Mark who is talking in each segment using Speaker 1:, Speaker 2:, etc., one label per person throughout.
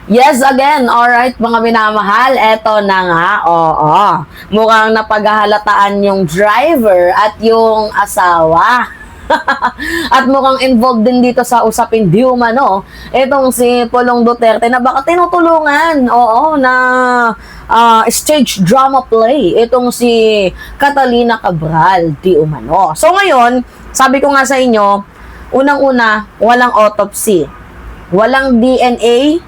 Speaker 1: Yes, again. Alright, mga minamahal. Eto na nga. Oo. Mukhang napaghahalataan yung driver at yung asawa. At mukhang involved din dito sa usapin di umano. Itong si Pulong Duterte na baka tinutulungan. Oo, na stage drama play. Itong si Catalina Cabral di umano. So ngayon, sabi ko nga sa inyo, unang-una, walang autopsy. Walang DNA,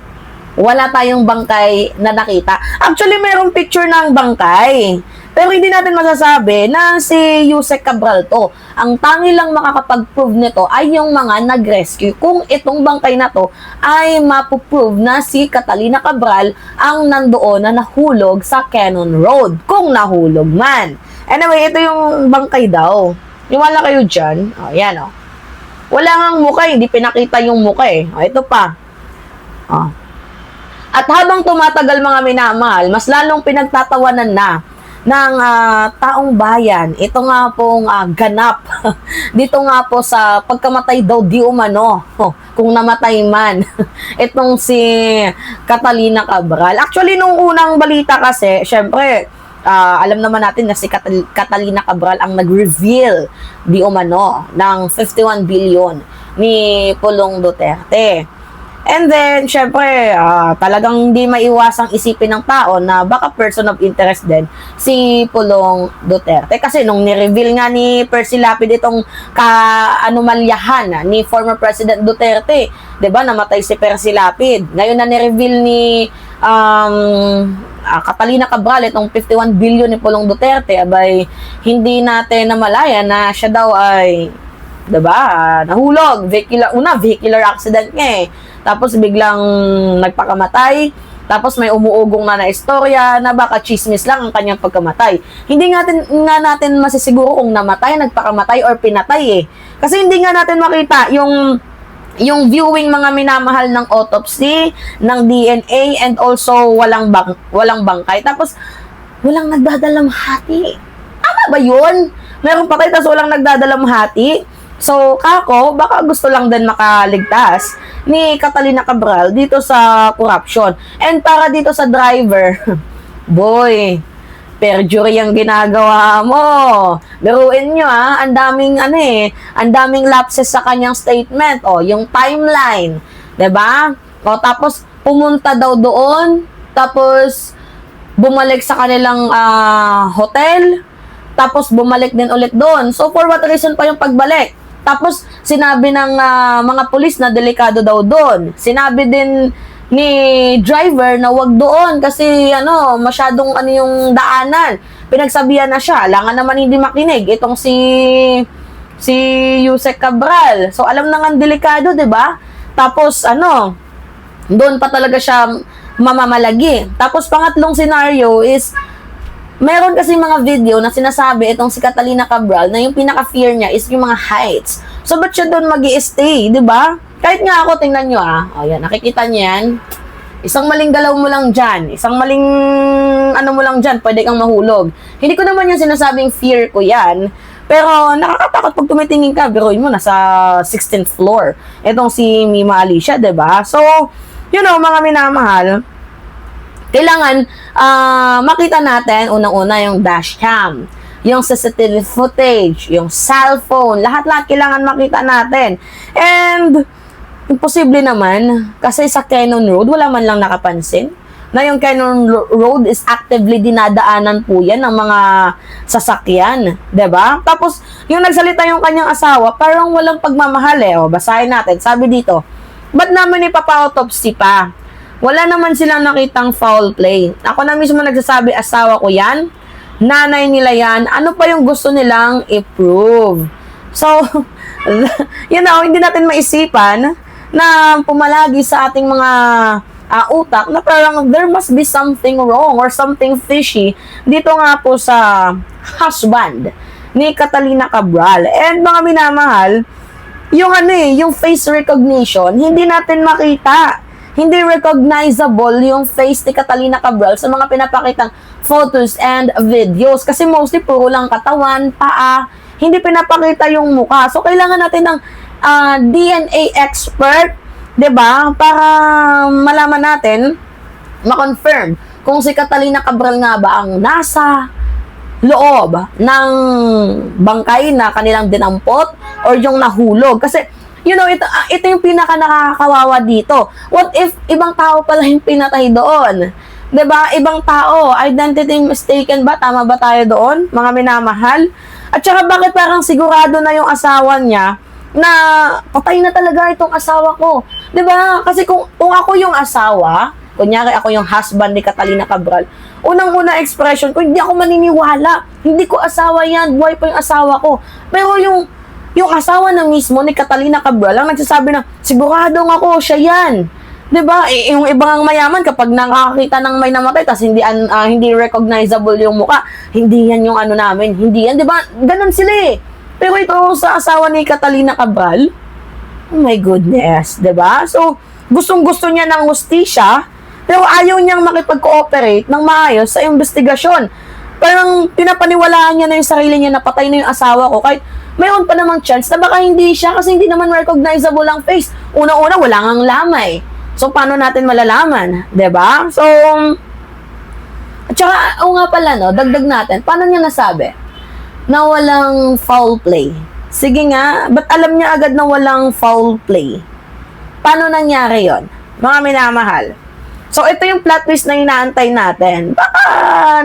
Speaker 1: wala tayong bangkay na nakita. Actually, mayroong picture ng bangkay. Pero hindi natin masasabi na si Yusek Cabral to. Ang tangi lang makakapag-prove nito ay yung mga nag-rescue. Kung itong bangkay na to ay mapuprove na si Catalina Cabral ang nandoon na nahulog sa Cannon Road. Kung nahulog man. Anyway, ito yung bangkay daw. Niwala kayo dyan. O, yan o. Wala ngang mukha, hindi pinakita yung mukha eh. O, ito pa. O. At habang tumatagal mga minamahal, mas lalong pinagtatawanan na ng taong bayan. Ito nga pong ganap. Dito nga po sa pagkamatay daw di umano. Kung namatay man. Itong si Catalina Cabral. Actually, nung unang balita kasi, syempre, alam naman natin na si Catalina Cabral ang nag-reveal di umano ng 51 billion ni Pulong Duterte. And then, syempre, talagang hindi maiwasang isipin ng tao na baka person of interest din si Pulong Duterte. Kasi nung nireveal nga ni Percy Lapid itong kaanumalyahan ni former President Duterte, 'di ba, namatay si Percy Lapid. Ngayon na nireveal ni Catalina Cabral itong 51 billion ni Pulong Duterte, abay, hindi natin namalaya na siya daw ay, 'di ba, nahulog, vehicular accident nga eh. Tapos biglang nagpakamatay, tapos may umuugong na istorya na baka chismis lang ang kanyang pagkamatay. Hindi nga natin masisiguro kung namatay, nagpakamatay or pinatay eh. Kasi hindi nga natin makita yung viewing mga minamahal ng autopsy, ng DNA, and also walang bangkay. Tapos walang nagdadalamhati. Tama ba yun? Meron patay tapos walang nagdadalamhati. So, kako, baka gusto lang din makaligtas ni Catalina Cabral dito sa corruption. And para dito sa driver, boy, perjury ang ginagawa mo. Biruin nyo ang daming ang daming lapses sa kanyang statement. O, yung timeline, 'di ba? O, tapos pumunta daw doon, tapos bumalik sa kanilang hotel, tapos bumalik din ulit doon. So, for what reason pa yung pagbalik? Tapos, sinabi ng mga pulis na delikado daw doon. Sinabi din ni driver na wag doon kasi masyadong yung daanan. Pinagsabihan na siya. Alangan naman hindi makinig. Itong si Yusek Cabral. So, alam na nga delikado, 'di ba? Tapos, doon pa talaga siya mamamalagi. Tapos, pangatlong scenario is meron kasi mga video na sinasabi itong si Catalina Cabral na yung pinaka-fear niya is yung mga heights. So, ba't siya doon mag-i-stay, di ba? Kahit nga ako, tingnan nyo O, yan, nakikita niyo yan. Isang maling galaw mo lang dyan. Isang maling mo lang dyan, pwede kang mahulog. Hindi ko naman yung sinasabing fear ko yan. Pero, nakakatakot pag tumitingin ka, biruin mo, nasa 16th floor. Itong si Mima Alicia, di ba? So, mga minamahal, kailangan makita natin unang-una yung dashcam, yung CCTV footage, yung cellphone, lahat-lahat kailangan makita natin. And imposible naman kasi sa Cannon Road wala man lang nakapansin na yung Cannon Road is actively dinadaanan po yan ng mga sasakyan, 'di ba? Tapos yung nagsalita yung kanyang asawa, parang walang pagmamahal eh. O, basahin natin. Sabi dito, ba't naman ipapa-autopsy pa? Wala naman silang nakitang foul play. Ako na mismo nagsasabi, asawa ko yan, nanay nila yan, ano pa yung gusto nilang i-prove? So, hindi natin maisipan na pumalagi sa ating mga utak na parang there must be something wrong or something fishy dito nga po sa husband ni Catalina Cabral. And mga minamahal, yung face recognition, hindi natin makita. Hindi recognizable yung face ni Catalina Cabral sa mga pinapakitang photos and videos. Kasi mostly puro lang katawan, paa, hindi pinapakita yung mukha. So, kailangan natin ng DNA expert 'Di ba? Para malaman natin, ma-confirm kung si Catalina Cabral nga ba ang nasa loob ng bangkay na kanilang dinampot or yung nahulog. Kasi, ito yung pinaka nakakawawa dito. What if ibang tao pala yung pinatay doon? 'Di ba? Ibang tao, identity mistaken ba? Tama ba tayo doon, mga minamahal? At saka bakit parang sigurado na yung asawa niya na patay na talaga itong asawa ko? 'Di ba? Kasi kung ako yung asawa, kunyari ako yung husband ni Catalina Cabral, unang-una expression ko, hindi ako maniniwala. Hindi ko asawa yan, buhay pa yung asawa ko. Pero yung asawa na mismo ni Catalina Cabral ang nagsasabi na, sigurado ako, siya yan. 'Di ba? Yung ibang mayaman kapag nakakita ng may namatay tas hindi recognizable yung mukha, hindi yan yung ano namin, hindi yan, 'di ba? Ganun sila eh. Pero ito sa asawa ni Catalina Cabral, oh my goodness, 'di ba? So, gustong-gusto niya ng hustisya, pero ayaw niyang makipag-cooperate ng maayos sa investigasyon. Parang pinapaniwalaan niya na yung sarili niya na patay na yung asawa ko kahit mayroon pa namang chance na baka hindi siya kasi hindi naman recognizable ang face. Una-una, wala ngang lamay. So, paano natin malalaman? 'Di ba? So, at saka, nga pala, no, dagdag natin, paano niya nasabi na walang foul play? Sige nga, ba't alam niya agad na walang foul play? Paano nangyari yon, mga minamahal? So, ito yung plot twist na inaantay natin. Baka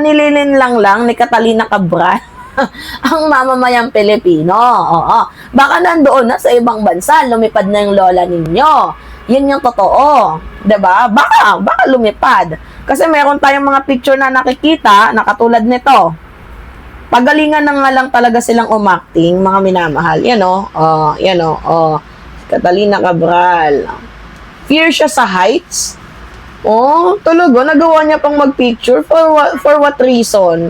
Speaker 1: nililin lang ni Catalina Cabral ang mamamayang Pilipino. Oo. Baka nandoon na sa ibang bansa, lumipad na yung lola ninyo. Yun yung totoo. 'Di ba? Baka lumipad. Kasi meron tayong mga picture na nakikita na katulad nito. Pagalingan na nga lang talaga silang umacting, mga minamahal. Yan o. Yan o. Catalina Cabral. Fear siya sa heights. Talaga, nagawa niya pang mag-picture. For what reason?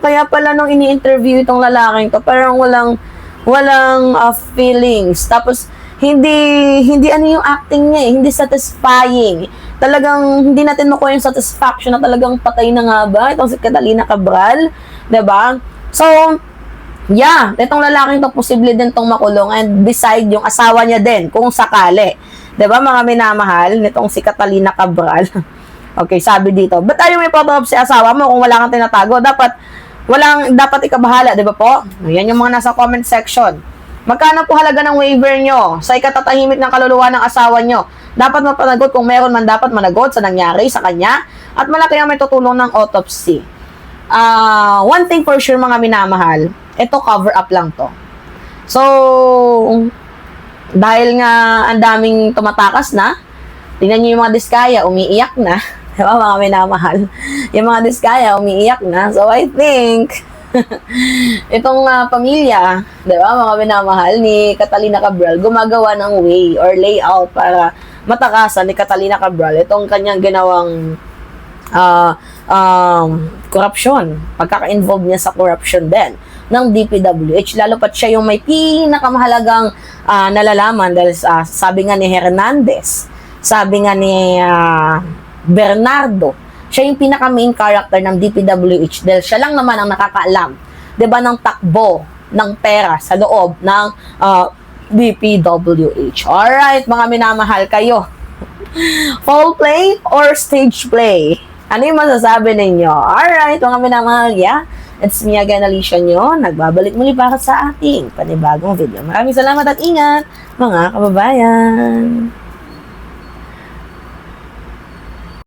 Speaker 1: Kaya pala nung ini-interview itong lalaking to, parang walang feelings. Tapos, hindi ano yung acting niya hindi satisfying. Talagang hindi natin makuha yung satisfaction na talagang patay na nga ba itong si Catalina Cabral, 'di ba? So, yeah, itong lalaking to posible din tong makulong and beside yung asawa niya din kung sakali. 'Di ba, mga minamahal nitong si Catalina Cabral? Okay, sabi dito, ba't ayaw may photo op si asawa mo kung wala kang tinatago? Dapat ikabahala, 'di ba po? Yan yung mga nasa comment section. Magkano po halaga ng waiver nyo sa ikatatahimik ng kaluluwa ng asawa nyo? Dapat mapanagot kung meron man dapat managot sa nangyari sa kanya at malaki ang may tutulong ng autopsy. One thing for sure, mga minamahal, ito cover up lang to. So, dahil nga ang daming tumatakas na, tingnan nyo yung mga diskaya, umiiyak na. Diba, mga minamahal? Yung mga diskaya, umiiyak na. So, I think itong pamilya, 'di ba, mga minamahal ni Catalina Cabral, gumagawa ng way or layout para matakasan ni Catalina Cabral itong kanyang ginawang corruption, pagkaka-involve niya sa corruption din ng DPWH, lalo pat siya yung may pinakamahalagang nalalaman dahil sabi nga ni Hernandez, sabi nga ni Bernardo, siya yung pinaka-main character ng DPWH dahil siya lang naman ang nakakaalam, 'di ba, ng takbo ng pera sa loob ng DPWH. Alright, mga minamahal, kayo. Foul play or stage play? Ano yung masasabi ninyo? Alright, mga minamahal, yeah. It's me again, Alicia nyo. Nagbabalik muli para sa ating panibagong video. Maraming salamat at ingat, mga kababayan.